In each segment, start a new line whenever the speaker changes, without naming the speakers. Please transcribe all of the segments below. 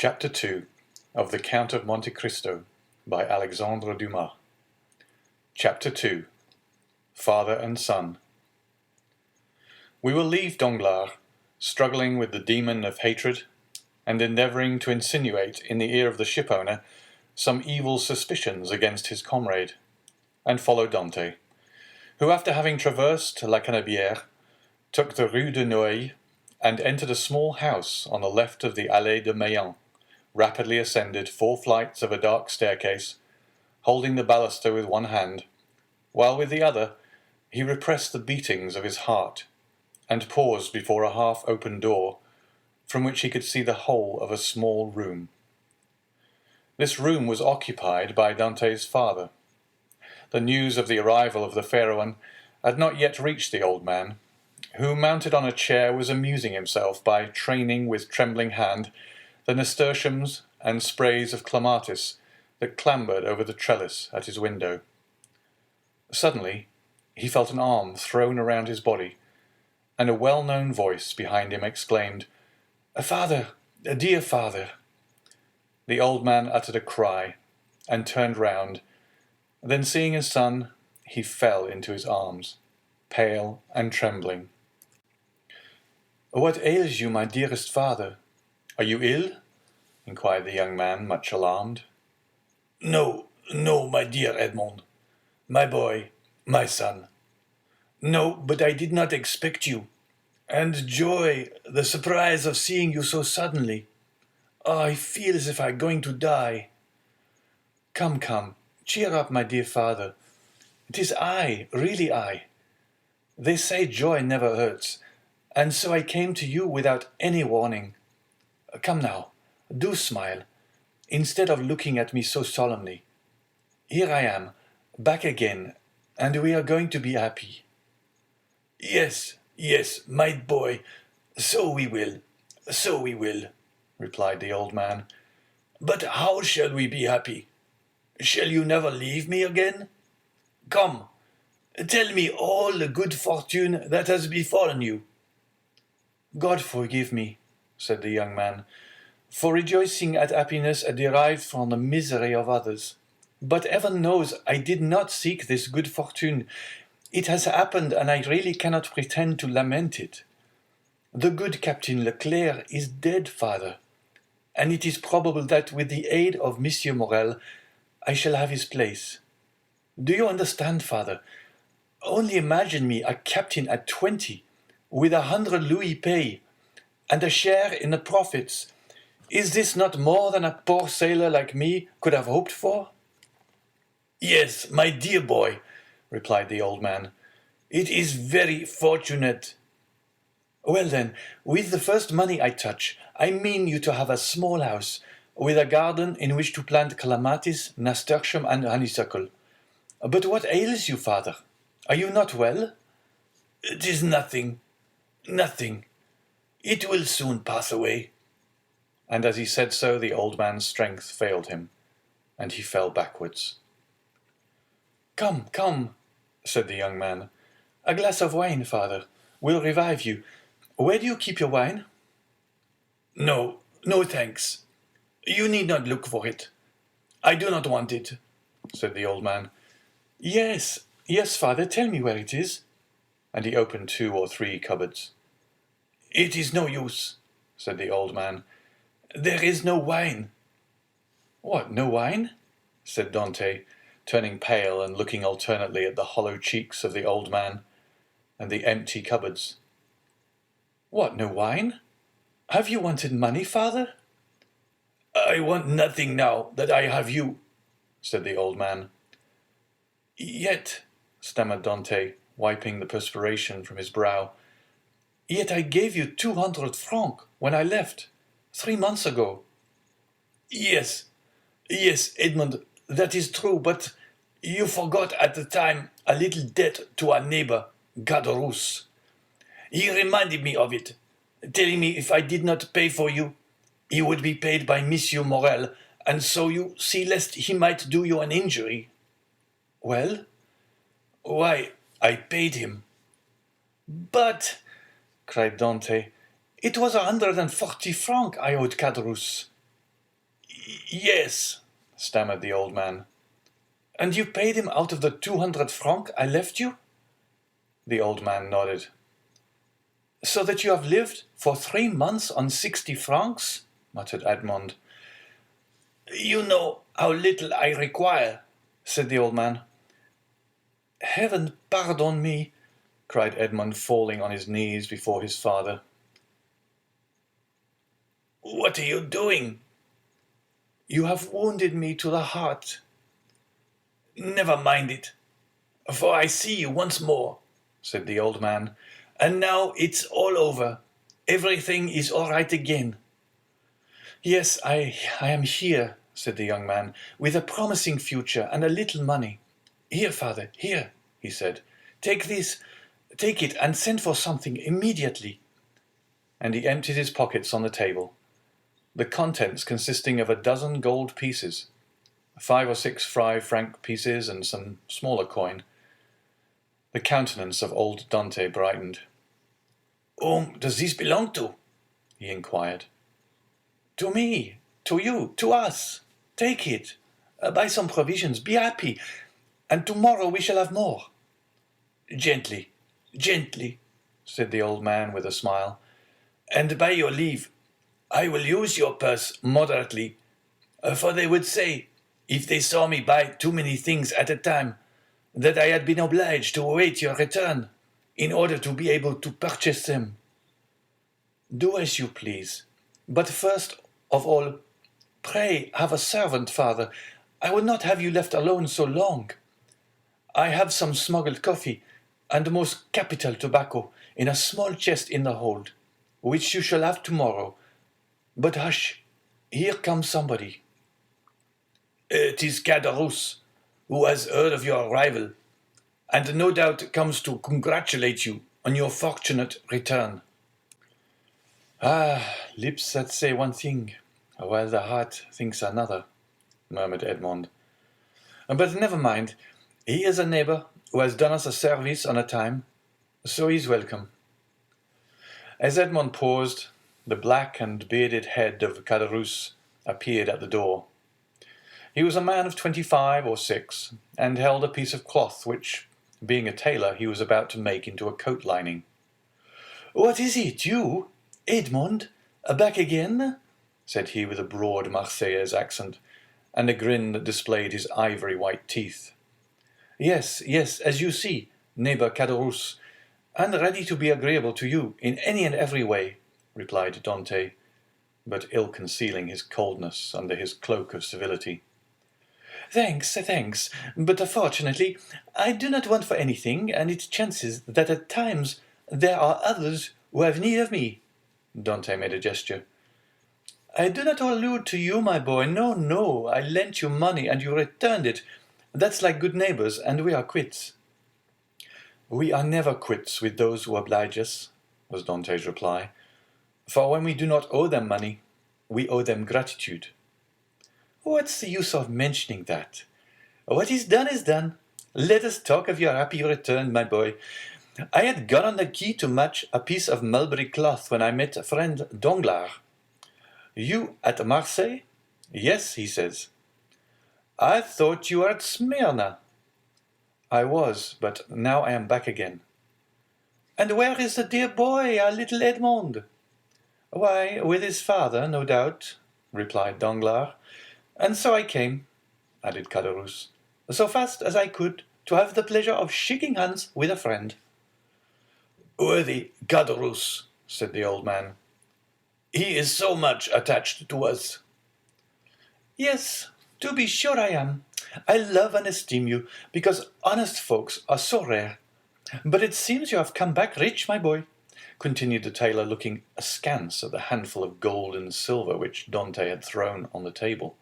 Chapter 2 of The Count of Monte Cristo by Alexandre Dumas. Chapter 2 Father and Son. We will leave Danglars, struggling with the demon of hatred, and endeavouring to insinuate in the ear of the shipowner some evil suspicions against his comrade, and follow Dante, who, after having traversed La Canebière, took the Rue de Noailles and entered a small house on the left of the Allée de Meilhan, rapidly ascended 4 flights of a dark staircase, holding the baluster with one hand, while with the other he repressed the beatings of his heart, and paused before a half-open door, from which he could see the whole of a small room. This room was occupied by Dante's father. The news of the arrival of the fair one had not yet reached the old man, who, mounted on a chair, was amusing himself by training with trembling hand the nasturtiums and sprays of clematis that clambered over the trellis at his window. Suddenly he felt an arm thrown around his body, and a well-known voice behind him exclaimed, "Father, a dear father!" The old man uttered a cry, and turned round. Then, seeing his son, he fell into his arms, pale and trembling. "What ails you, my dearest father? Are you ill?" inquired the young man, much alarmed.
No, my dear Edmond. My boy, my son. No, but I did not expect you. And joy, the surprise of seeing you so suddenly. Oh, I feel as if I were going to die.
Come, cheer up, my dear father. It is I, really I. They say joy never hurts, and so I came to you without any warning. Come now, do smile, instead of looking at me so solemnly. Here I am, back again, and we are going to be happy.
Yes, my boy, so we will, replied the old man. But how shall we be happy? Shall you never leave me again? Come, tell me all the good fortune that has befallen you.
God forgive me, said the young man, for rejoicing at happiness derived from the misery of others. But heaven knows I did not seek this good fortune. It has happened, and I really cannot pretend to lament it. The good Captain Leclerc is dead, father, and it is probable that with the aid of Monsieur Morel I shall have his place. Do you understand, father? Only imagine me a captain at 20, with 100 louis pay, and a share in the profits. Is this not more than a poor sailor like me could have hoped for?
Yes, my dear boy, replied the old man. It is very fortunate.
Well then, with the first money I touch, I mean you to have a small house, with a garden in which to plant clematis, nasturtium, and honeysuckle. But what ails you, father? Are you not well?
It is nothing. It will soon pass away.
And as he said so, the old man's strength failed him, and he fell backwards. Come, said the young man. A glass of wine, father, will revive you. Where do you keep your wine?
No, thanks. You need not look for it. I do not want it, said the old man.
Yes, father, tell me where it is. And he opened 2 or 3 cupboards.
It is no use, said the old man. There is no wine.
What, no wine? Said Dante, turning pale and looking alternately at the hollow cheeks of the old man and the empty cupboards. What, no wine? Have you wanted money, father?
I want nothing now that I have you, said the old man.
Yet, stammered Dante, wiping the perspiration from his brow, yet I gave you 200 francs when I left, 3 months ago.
Yes, Edmond, that is true, but you forgot at the time a little debt to our neighbor, Gaderousse. He reminded me of it, telling me if I did not pay for you, he would be paid by Monsieur Morel, and so you see lest he might do you an injury.
Well?
Why, I paid him.
But, cried Dante, it was 140 francs I owed Caderousse.
Yes,
stammered the old man.
and you paid him out of the 200 francs I left you?
The old man nodded.
So that you have lived for 3 months on 60 francs?
Muttered Edmond.
You know how little I require,
said the old man.
Heaven pardon me,
cried Edmond, falling on his knees before his father.
What are you doing?
You have wounded me to the heart.
Never mind it, for I see you once more,
said the old man.
And now it's all over. Everything is all right again.
Yes, I am here, said the young man, with a promising future and a little money.
Here, father, here,
he said.
Take this, take it, and send for something immediately.
And he emptied his pockets on the table, the contents consisting of a dozen gold pieces, 5 or 6 5-franc pieces, and some smaller coin. The countenance of old Dante brightened.
Whom does this belong to?
He inquired.
To me, to you, to us. Take it. Buy some provisions. Be happy. And tomorrow we shall have more. Gently, gently,
said the old man with a smile.
And by your leave, I will use your purse moderately, for they would say, if they saw me buy too many things at a time, that I had been obliged to await your return in order to be able to purchase them.
Do as you please. But first of all, pray have a servant, father. I would not have you left alone so long. I have some smuggled coffee and most capital tobacco in a small chest in the hold, which you shall have tomorrow. But hush, here comes somebody.
It is Caderousse, who has heard of your arrival, and no doubt comes to congratulate you on your fortunate return.
Ah, lips that say one thing, while the heart thinks another, murmured Edmond. But never mind, he is a neighbour who has done us a service on a time, so he's welcome. As Edmond paused, the black and bearded head of Caderousse appeared at the door. He was a man of 25 or 6, and held a piece of cloth which, being a tailor, he was about to make into a coat lining.
What is it, you, Edmond, back again?
said he with a broad Marseillaise accent, and a grin that displayed his ivory white teeth. Yes, as you see, neighbour Caderousse, and ready to be agreeable to you in any and every way, replied Dante, but ill concealing his coldness under his cloak of civility.
Thanks, but fortunately I do not want for anything, and it chances that at times there are others who have need of me.
Dante made a gesture.
I do not allude to you, my boy. No, I lent you money and you returned it. That's like good neighbours, and we are quits.
We are never quits with those who oblige us, was Dante's reply. For when we do not owe them money, we owe them gratitude.
What's the use of mentioning that? What is done is done. Let us talk of your happy return, my boy. I had gone on the quay to match a piece of mulberry cloth when I met a friend Danglars.
You at Marseille?
Yes, he says. I thought you were at Smyrna.
I was, but now I am back again.
And where is the dear boy, our little Edmond?
Why, with his father, no doubt, replied Danglars.
And so I came,
added Caderousse,
so fast as I could, to have the pleasure of shaking hands with a friend. Worthy Caderousse, said the old man. He is so much attached to us. Yes, to be sure I am. I love and esteem you, because honest folks are so rare. But it seems you have come back rich, my boy, continued the tailor, looking askance at the handful of gold and silver which Dante had thrown on the table.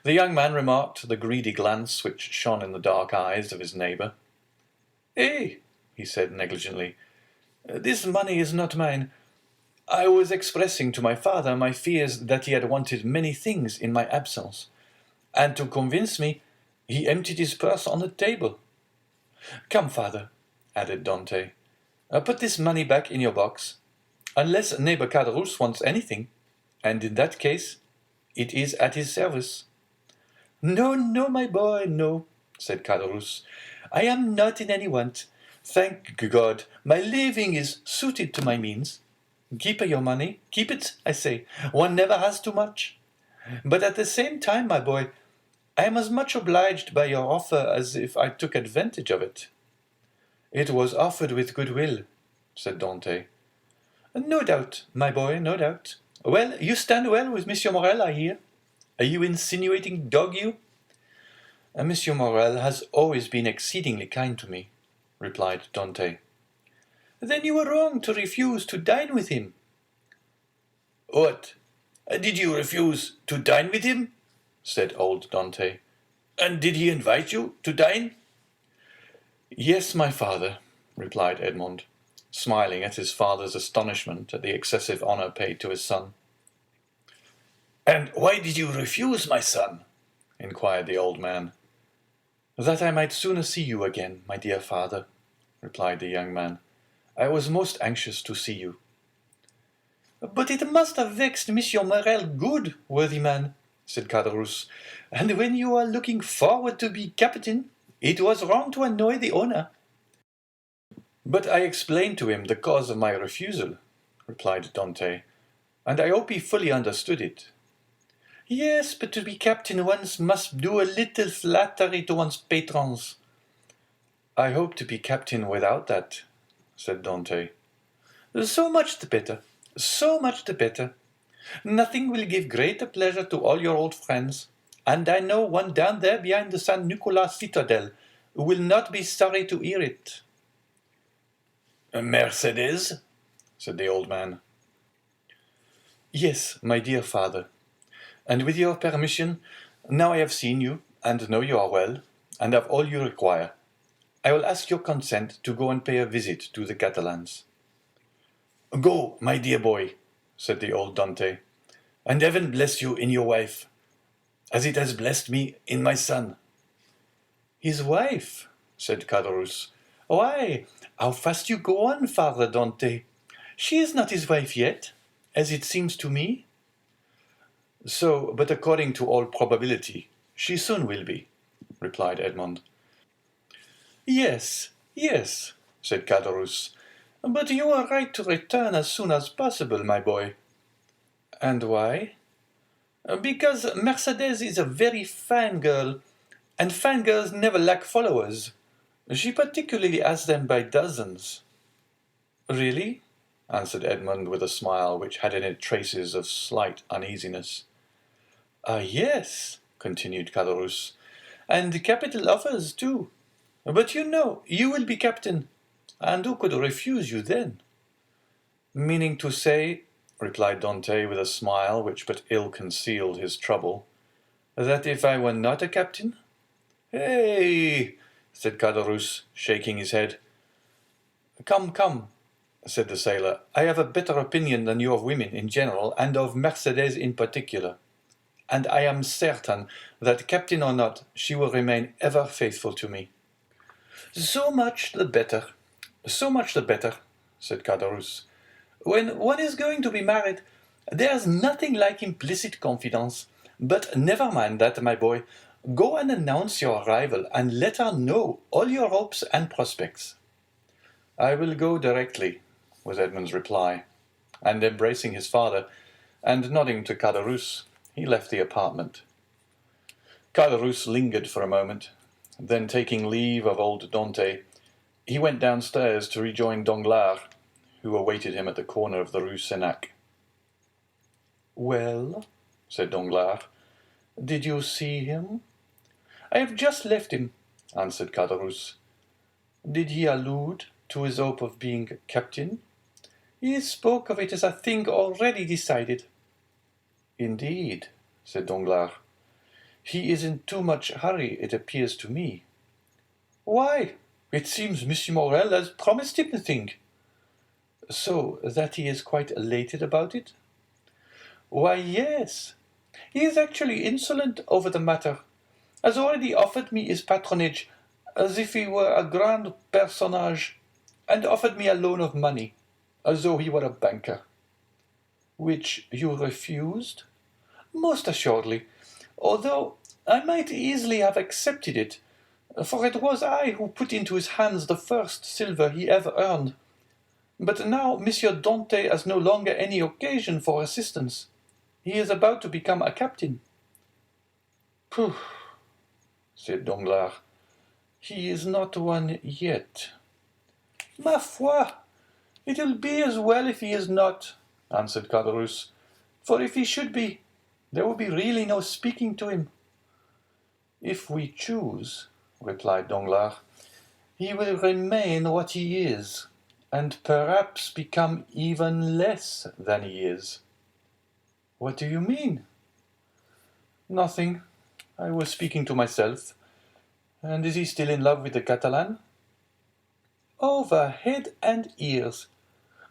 The young man remarked the greedy glance which shone in the dark eyes of his neighbour. "Eh," he said negligently, "this money is not mine. I was expressing to my father my fears that he had wanted many things in my absence, and to convince me, he emptied his purse on the table. Come, father," added Dante, "put this money back in your box, unless neighbour Caderousse wants anything, and in that case
it is at his service."
"No, no, my boy, no," said Caderousse. "I am not in any want. Thank God, my living is suited to my means. Keep your money. Keep it, I say. One never has too much. But at the same time, my boy, I am as much obliged by your offer as if I took advantage of it."
"It was offered with good will," said Dante.
"No doubt, my boy, no doubt. Well, you stand well with Monsieur Morrel, I hear. Are you insinuating dog you?"
"Monsieur Morrel has always been exceedingly kind to me," replied Dante.
"Then you were wrong to refuse to dine with him." "What? Did you refuse to dine with him?"
said old Dante.
"And did he invite you to dine?"
"Yes, my father," replied Edmond, smiling at his father's astonishment at the excessive honor paid to his son.
"And why did you refuse, my son?"
inquired the old man. "That I might sooner see you again, my dear father," replied the young man. "I was most anxious to see you."
"But it must have vexed Monsieur Morrel good, worthy man," said Caderousse. "And when you are looking forward to be captain, it was wrong to annoy the owner."
"But I explained to him the cause of my refusal," replied Dante, "and I hope he fully understood it."
"Yes, but to be captain one must do a little flattery to one's patrons."
"I hope to be captain without that," said Dante.
"So much the better, so much the better. Nothing will give greater pleasure to all your old friends, and I know one down there behind the San Nicolas citadel who will not be sorry to hear it."
"Mercedes?" said the old man. "Yes, my dear father. And with your permission, now I have seen you, and know you are well, and have all you require, I will ask your consent to go and pay a visit to the Catalans."
"Go, my dear boy," said the old Dante, "and heaven bless you in your wife, as it has blessed me in my son."
"His wife?" said Caderousse.
"Why, how fast you go on, Father Dante! She is not his wife yet, as it seems to me."
"So, but according to all probability, she soon will be," replied Edmond.
"Yes, yes," said Caderousse, "but you are right to return as soon as possible, my boy."
"And why?"
"Because Mercedes is a very fine girl, and fine girls never lack followers. She particularly has them by dozens."
"Really?" answered Edmond with a smile which had in it traces of slight uneasiness.
"Ah, yes," continued Caderousse, "and capital offers, too. But you know, you will be captain, and who could refuse you then?"
"Meaning to say," replied Dante with a smile which but ill concealed his trouble, "that if I were not a captain?"
"Hey!"
said Caderousse, shaking his head.
"Come, come,"
said the sailor, "I have a better opinion than you of women in general, and of Mercedes in particular. And I am certain that, captain or not, she will remain ever faithful to me."
"So much the better, so much the better," said Caderousse. "When one is going to be married, there's nothing like implicit confidence. But never mind that, my boy. Go and announce your arrival, and let her know all your hopes and prospects."
"I will go directly," was Edmond's reply, and embracing his father, and nodding to Caderousse, he left the apartment. Caderousse lingered for a moment, then taking leave of old Dante, he went downstairs to rejoin Danglars, who awaited him at the corner of the Rue Senac.
"Well,"
said Danglars,
"did you see him?" "I have just left him,"
answered Caderousse.
"Did he allude to his hope of being captain?" "He spoke of it as a thing already decided."
"Indeed," said Danglars. "He is in too much hurry, it appears to me."
"Why, it seems Monsieur Morrel has promised him the thing."
"So that he is quite elated about it?"
"Why, yes. He is actually insolent over the matter, has already offered me his patronage as if he were a grand personage, and offered me a loan of money, as though he were a banker."
"Which you refused?"
Most assuredly, although I might easily have accepted it, for it was I who put into his hands the first silver he ever earned. But now Monsieur Dante has no longer any occasion for assistance. He is about to become a captain.
Pooh, said Danglars. He is not one yet.
Ma foi, it will be as well if he is not, answered Caderousse, for if he should be, there will be really no speaking to him.
If we choose, replied Danglars, he will remain what he is, and perhaps become even less than he is.
What do you mean?
Nothing. I was speaking to myself. And is he still in love with the Catalan?
Over head and ears.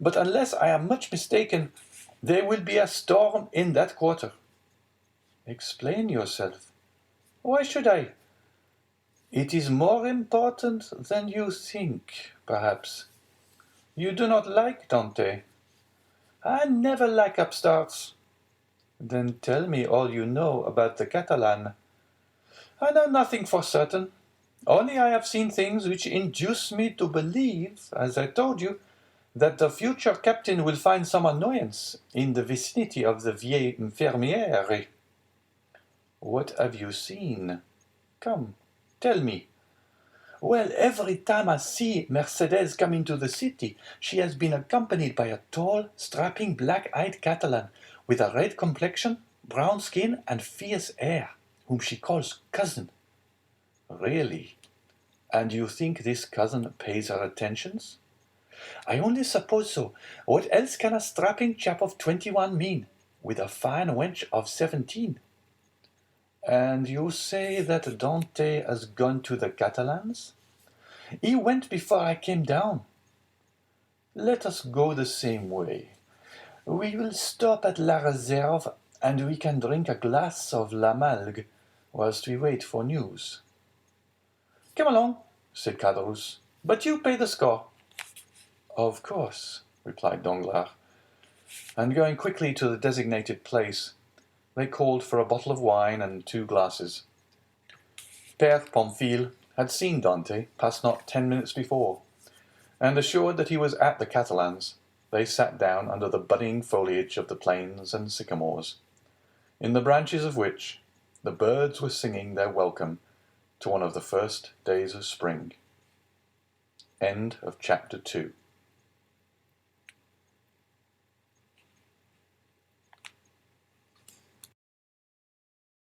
But unless I am much mistaken, there will be a storm in that quarter.
Explain yourself.
Why should I?
It is more important than you think, perhaps. You do not like Dante.
I never like upstarts.
Then tell me all you know about the Catalan.
I know nothing for certain. Only I have seen things which induce me to believe, as I told you, that the future captain will find some annoyance in the vicinity of the Vieille Infirmiere.
What have you seen? Come, tell me.
Well, every time I see Mercedes come into the city, she has been accompanied by a tall, strapping, black-eyed Catalan, with a red complexion, brown skin, and fierce air, whom she calls cousin.
Really? And you think this cousin pays her attentions?
I only suppose so. What else can a strapping chap of 21 mean, with a fine wench of 17?
And you say that Dante has gone to the Catalans?
He went before I came down.
Let us go the same way.
We will stop at La Réserve, and we can drink a glass of La Malgue,
whilst we wait for news.
Come along, said Caderousse, but you pay the score.
Of course, replied Danglars, and going quickly to the designated place, they called for a bottle of wine and 2 glasses. Père Pamphile had seen Dante pass not 10 minutes before, and assured that he was at the Catalans, they sat down under the budding foliage of the planes and sycamores, in the branches of which the birds were singing their welcome to one of the first days of spring. End of chapter 2.